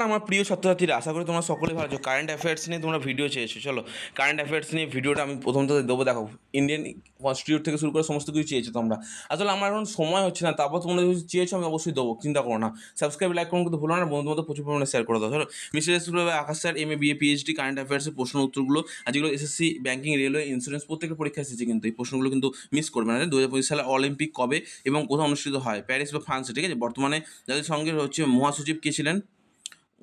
আমার প্রিয় ছাত্রছাত্রীরা, আশা করি তোমরা সকলে ভালো আছো। কারেন্ট অ্যাফেয়ার্স নিয়ে তোমরা ভিডিও চেয়েছো, চলো কারেন্ট অ্যাফেয়ার্স নিয়ে ভিডিওটা আমি প্রথমত দেবো। দেখো, ইন্ডিয়ান কনস্টিটিউট থেকে শুরু করে সমস্ত কিছু চেয়েছো তোমরা। আসলে আমার এখন সময় হচ্ছে না, তারপর তোমরা যদি চেয়েছো আমি অবশ্যই দেবো, চিন্তা করো না। সাবস্ক্রাইব, লাইক করুন কিন্তু ভুলো না, বন্ধুদের মধ্যে প্রচুর পরিমাণে শেয়ার করে দাও। চলো, বিশেষভাবে Akash sir MA BA PhD current অ্যাফেয়ার্সের প্রশ্ন উত্তরগুলো, আর যেগুলো SSC ব্যাঙ্কিং, রেলওয়ে, ইন্স্যুরেন্স প্রত্যেকের পরীক্ষা এসেছে, কিন্তু এই প্রশ্নগুলো কিন্তু মিস করবে না। 2025 সালে অলিম্পিক কবে এবং কোথাও অনুষ্ঠিত হয়? প্যারিস বা ফ্রান্সে, ঠিক আছে। বর্তমানে জাতিসংঘের মহাসচিব কে ছিলেন?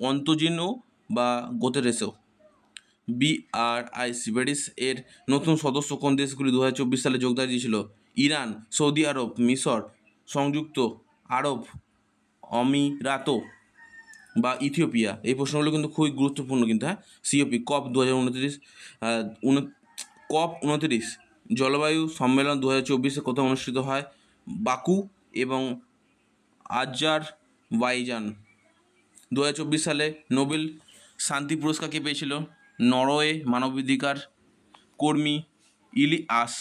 অন্তোজিনো বা গোতেরেসও। BRIC ব্রিটিশ এর নতুন সদস্য কোন দেশগুলি 2024 সালে যোগদান দিয়েছিল? ইরান, সৌদি আরব, মিশর, সংযুক্ত আরব অমিরাত বা ইথিওপিয়া। এই প্রশ্নগুলো কিন্তু খুবই গুরুত্বপূর্ণ কিন্তু, হ্যাঁ। COP COP 2029, COP 29 জলবায়ু সম্মেলন 2024 কোথাও অনুষ্ঠিত হয়? বাকু এবং আজারবাইজান। 2024 সালে নোবেল শান্তি পুরস্কার কে পেয়েছিল? নরওয়ে মানবাধিকার কর্মী ইলিয়াস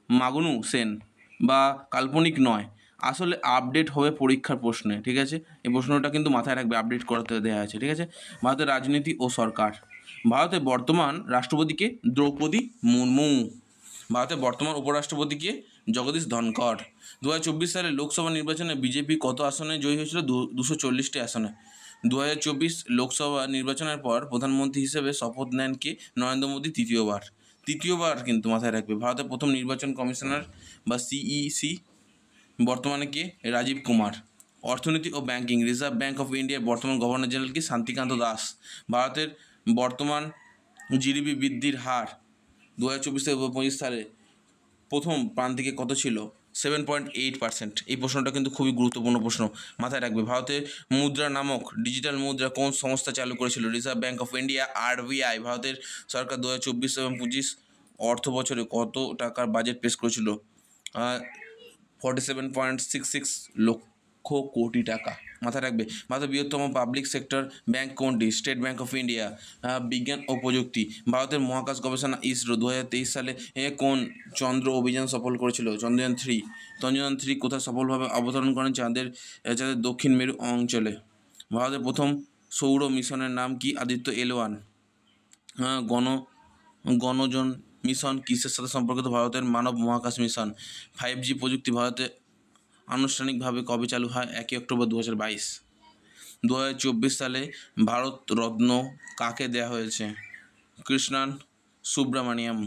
মাগনুসেন। বা কাল্পনিক নয়, আসলে আপডেট হবে পরীক্ষার প্রশ্নে, ঠিক আছে। এই প্রশ্নটা কিন্তু মাথায় রাখবে, আপডেট করতে দেওয়া আছে, ঠিক আছে। ভারতের রাজনীতি ও সরকার। ভারতের বর্তমান রাষ্ট্রপতিকে দ্রৌপদী মুর্মু। ভারতের বর্তমান উপরাষ্ট্রপতিকে জগদীশ ধনখড়। 2024 সালে লোকসভা নির্বাচনে বিজেপি কত আসনে জয়ী হয়েছিল? 240টি আসনে। 2024 লোকসভা নির্বাচনের পর প্রধানমন্ত্রী হিসেবে শপথ নেন কে? নরেন্দ্র মোদী তৃতীয়বার কিন্তু মাথায় রাখবে। ভারতের প্রথম নির্বাচন কমিশনার বা CEC বর্তমানে কে? রাজীব কুমার। অর্থনীতি ও ব্যাংকিং। রিজার্ভ ব্যাঙ্ক অফ ইন্ডিয়ার বর্তমান গভর্নর জেনারেল কি? শান্তিকান্ত দাস। ভারতের বর্তমান GDP বৃদ্ধির হার 2024 থেকে 2025 সালে প্রথম প্রান্তিকে কত ছিল? 7.8%। এই প্রশ্নটা কিন্তু খুবই গুরুত্বপূর্ণ প্রশ্ন, মাথায় রাখবে। ভারতের মুদ্রা নামক ডিজিটাল মুদ্রা কোন সংস্থা চালু করেছিল? Reserve bank of India, RBI। ভারতের সরকার 2024 এবং 25 অর্থ বছরে কত টাকার বাজেট পেশ করেছিল? 47.66 লক্ষ কোটি টাকা, মাথায় রাখবে। ভারতের বৃহত্তম পাবলিক সেক্টর ব্যাংক কোনটি? State bank of India. বিজ্ঞান ও প্রযুক্তি। ভারতের মহাকাশ গবেষণা ইসরো 2023 সালে কোন চন্দ্র অভিযান সফল করেছিল? চন্দ্রযান 3 কোথায় সফলভাবে অবতরণ করেন? চাঁদের দক্ষিণ মেরু অঞ্চলে। ভারতের প্রথম সৌর মিশনের নাম কি? আদিত্য L1। গণজন মিশন কিসের সাথে সম্পর্কিত? ভারতের মানব মহাকাশ মিশন। 5G প্রযুক্তি ভারতে আনুষ্ঠানিকভাবে কবে চালু হয়? 1 অক্টোবর 2022। 2024 সালে ভারত রত্ন কাকে দেওয়া হয়েছে? কৃষ্ণান সুব্রামানিয়াম।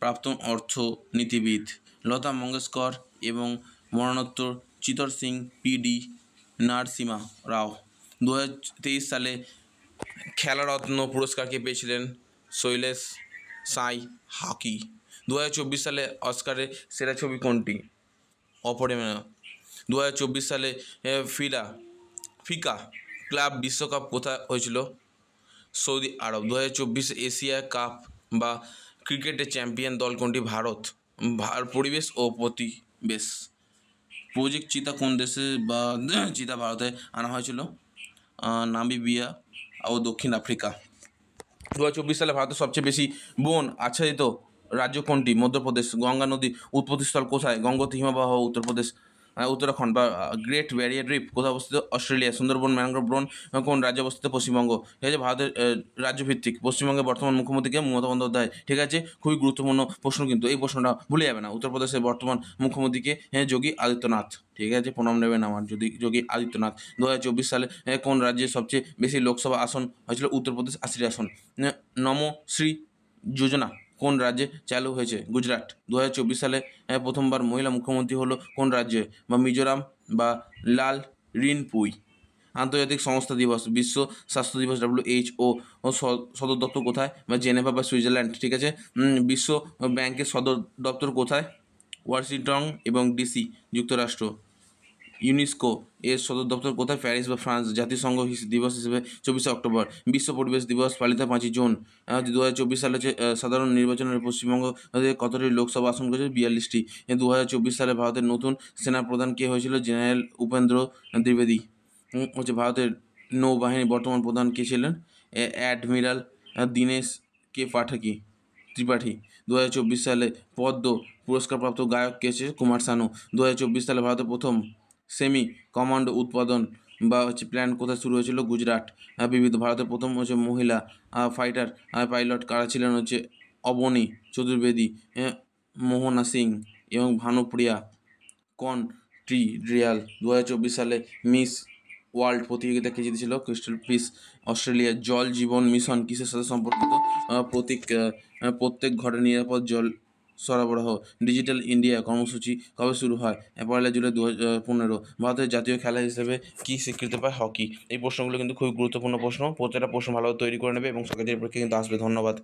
প্রাক্তন অর্থনীতিবিদ লতা মঙ্গেশকর এবং মরণোত্তর চিতর সিং PD নারসিমা রাও। 2023 সালে খেলারত্ন পুরস্কারকে পেয়েছিলেন? শৈলেশ সাই হকি। 2024 সালে অস্কারের সেরা ছবি কোনটি? অপরেনা। 2024 সালে ফিফা ক্লাব বিশ্বকাপ কোথায় হয়েছিল? সৌদি আরব। 2024 এশিয়া কাপ বা ক্রিকেটের চ্যাম্পিয়ন দল কোনটি? ভারত। পরিবেশ ও প্রতিবেশ। প্রজেক্ট চিতা কোন দেশে বা চিতা ভারতে আনা হয়েছিল? নামিবিয়া ও দক্ষিণ আফ্রিকা। 2024 সালে ভারতের সবচেয়ে বেশি বন আচ্ছাদিত রাজ্য কোনটি? মধ্যপ্রদেশ। গঙ্গা নদীর উৎপত্তিস্থল কোথায়? গঙ্গোত্রী হিমবাহ উত্তরপ্রদেশ উত্তরাখণ্ড। বা গ্রেট ব্যারিয়ার রিফ কোথায় অবস্থিত? অস্ট্রেলিয়া। সুন্দরবন ম্যানগ্রোভ বন কোন রাজ্যে অবস্থিত? পশ্চিমবঙ্গ। ঠিক আছে, ভারতের রাজ্যভিত্তিক। পশ্চিমবঙ্গের বর্তমান মুখ্যমন্ত্রীকে? মমতা বন্দ্যোপাধ্যায়। ঠিক আছে, খুবই গুরুত্বপূর্ণ প্রশ্ন কিন্তু, এই প্রশ্নটা ভুলে যাবে না। উত্তরপ্রদেশের বর্তমান মুখ্যমন্ত্রীকে? যোগী আদিত্যনাথ। ঠিক আছে, প্রণাম নেবেন আমার, যদি যোগী আদিত্যনাথ। 2024 সালে কোন রাজ্যে সবচেয়ে বেশি লোকসভা আসন হয়েছিল? উত্তরপ্রদেশ 80 আসন। নমশ্রী যোজনা কোন রাজ্যে চালু হয়েছে? গুজরাট। 2024 সালে প্রথমবার মহিলা মুখ্যমন্ত্রী হলো কোন রাজ্যে? বা মিজোরাম বা লাল রিনপুই। আন্তর্জাতিক সংস্থা দিবস। বিশ্ব স্বাস্থ্য দিবস WHO ও সদর দপ্তর কোথায়? বা জেনেভা বা সুইজারল্যান্ড। ঠিক আছে। বিশ্ব ব্যাংকের সদর দপ্তর কোথায়? ওয়াশিংটন এবং DC যুক্তরাষ্ট্র। ইউনেস্কো এর সদর দপ্তর কোথায়? প্যারিস বা ফ্রান্স। জাতিসংঘ দিবস হিসেবে 24 অক্টোবর। বিশ্ব পরিবেশ দিবস পালিত 5 জুন। 2024 সালে সাধারণ নির্বাচনের পশ্চিমবঙ্গ কতটি লোকসভা আসন করেছে? 42টি। 2024 সালে ভারতের নতুন সেনাপ্রধান কে হয়েছিল? জেনারেল উপেন্দ্র দ্বিবেদী। ভারতের নৌবাহিনীর বর্তমান প্রধান কে ছিলেন? অ্যাডমিরাল দীনেশ কে ত্রিপাঠী। 2024 সালে পদ্ম পুরস্কারপ্রাপ্ত গায়ক কে ছিলেন? কুমার শানু। 2024 সালে ভারতের প্রথম সেমি কমান্ডো উৎপাদন বা প্ল্যান কোথায় শুরু হয়েছিল? গুজরাট। বিবিধ ভারতের প্রথম মহিলা ফাইটার পাইলট কারা ছিলেন? অবনী চতুর্বেদী, মোহনা সিং এবং ভানুপ্রিয়া কন্ট্রিরিয়াল। 2024 সালে মিস ওয়ার্ল্ড প্রতিযোগিতা কে জিতেছিল? Crystal piece Australia. জল জীবন মিশন কিসের সাথে সম্পর্কিত? প্রত্যেক ঘরে নিরাপদ জল সরবরাহ। ডিজিটাল ইন্ডিয়া কর্মসূচি কবে শুরু হয়? 1 জুলাই 2015। ভারতের জাতীয় খেলা হিসেবে কী স্বীকৃতি পায়? হকি। এই প্রশ্নগুলো কিন্তু খুবই গুরুত্বপূর্ণ প্রশ্ন, প্রত্যেকটা প্রশ্ন ভালোভাবে তৈরি করে নেবে এবং সরকারি পরীক্ষায় কিন্তু আসবে। ধন্যবাদ।